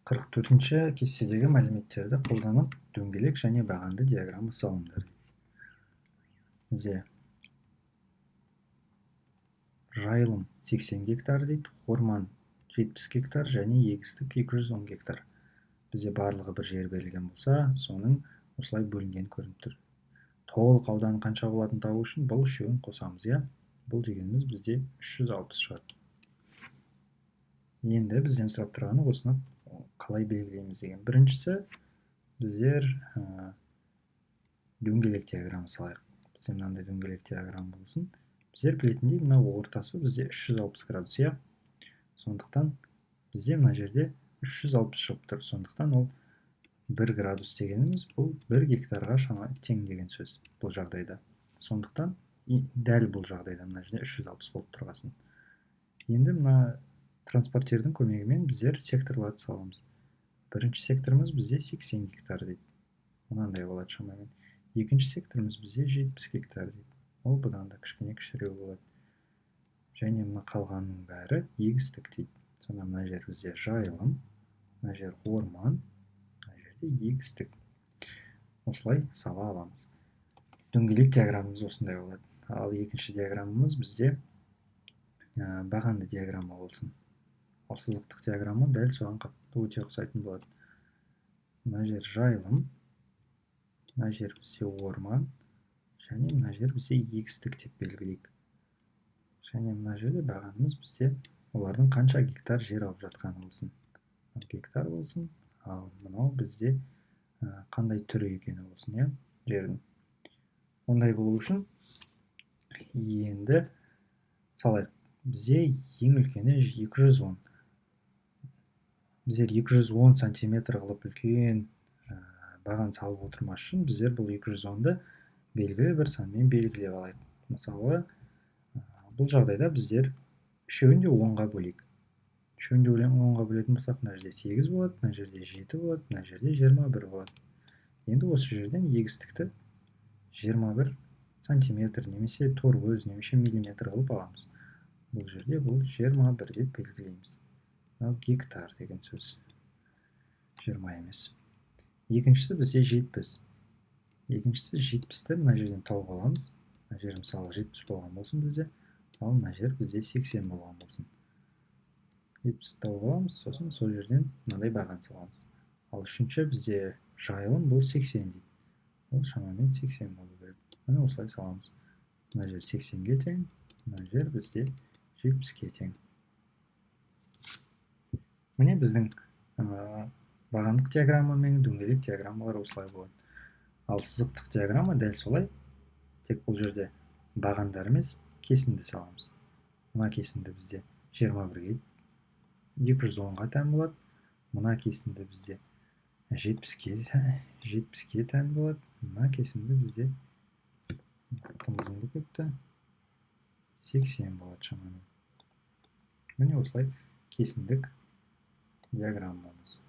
44-ші кестедегі мәліметтерді қолданып дөңгелек және бағанды диаграмма салыңдар. Бізде жайылым 80 гектар дейді, орман 70 гектар және егістік 210 гектар. Бізде барлығы бір жер берілген болса, соның осылай бөлінген көрініп тұр. Толық ауданы қанша болатынын табу үшін бұл үшеуін қосамыз, иә? Бұл дегеніміз бізде 360 шығады. Енді бізден сұрап тұрғаны осыны қалай белгілейміз деген. Біріншісі, біздер дөңгелек диаграмма салайық. Бізде мынандай дөңгелек диаграмма болсын. Біздер білетіндей, мына ортасы бізде 360 градус, иә? Сондықтан бізде мына жерде 360 шығып тұр. Сондықтан ол 1 градус дегеніміз бұл 1 гектарға тең деген сөз бұл жағдайда. Сондықтан дәл бұл жағдайда мына жерде 360 болып тұрғасын. Енді мына транспортердің көмегімен біздер секторларды саламыз. Бірінші секторымыз бізде 80 гектар дейді. Мынандай болады шамамен. Екінші секторымыз бізде 70 гектар дейді. Ол бұдан да кішкене кішіреу болады. Және мына қалғанның бәрі егістік дейді. Сонда мына жер бізде жайылым, мына жер орман, мына жерде егістік. Осылай сала аламыз. Дөңгелек диаграммамыз осындай болады. Ал екінші диаграммамыз бізде бағанды диаграмма болсын. Ал сызықтық диаграмма дәл соған өте ұқсайтын болады. Мына жер жайылым, мына жер бізде орман, және мына жер бізде егістік деп белгілейік. Және мына жерде бағанымыз бізде олардың қанша гектар жер алып жатқаны болсын. Гектар болсын, ал мынау бізде қандай түрі екені болсын, иә, жердің. Ондай болу үшін енді салайық. Бізде ең үлкені 210. Біздер 210 сантиметр қылып үлкен баған салып отырмас үшін біздер бұл 210-ды белгілі бір санмен белгілеп алайық. Мысалы, бұл жағдайда біздер үшеуін де 10-ға бөлейік. Үшеуін де 10-ға бөлетін болсақ, мына жерде 8 болады, мына жерде 7 болады, мына жерде 21 болады. Енді осы жерден егістікті 21 сантиметр немесе торгөз немесе миллиметр қылып аламыз. Бұл жерде бұл 21 деп белгілейміз. Ал гектар деген сөз 20 емес. Екіншісі бізде 70. Екіншісі 70-ті мына жерден тауып аламыз. Мына жер мысалы 70 болған болсын бізде, ал мына жер бізде 80 болған болсын. 70 тауып аламыз, сосын сол жерден мынандай баған саламыз. Ал үшінші бізде жайылым бұл 80 дейді. Ол шамамен 80 болу керек. Міне осылай саламыз. Мына жер 80-ге тең, мына жер бізде 70-ке тең. Міне біздің бағандық диаграмма мен дөңгелек диаграммалар осылай болады. Ал сызықтық диаграмма дәл солай, тек бұл жерде бағандар емес, кесінді саламыз. Мына кесінді бізде 21-ге 210-ға тән болады. Мына кесінді бізде 70-ке тән болады. Мына кесінді бізде ұзындық өтті 80 болады шамамен. Міне осылай кесіндік диаграммамыз.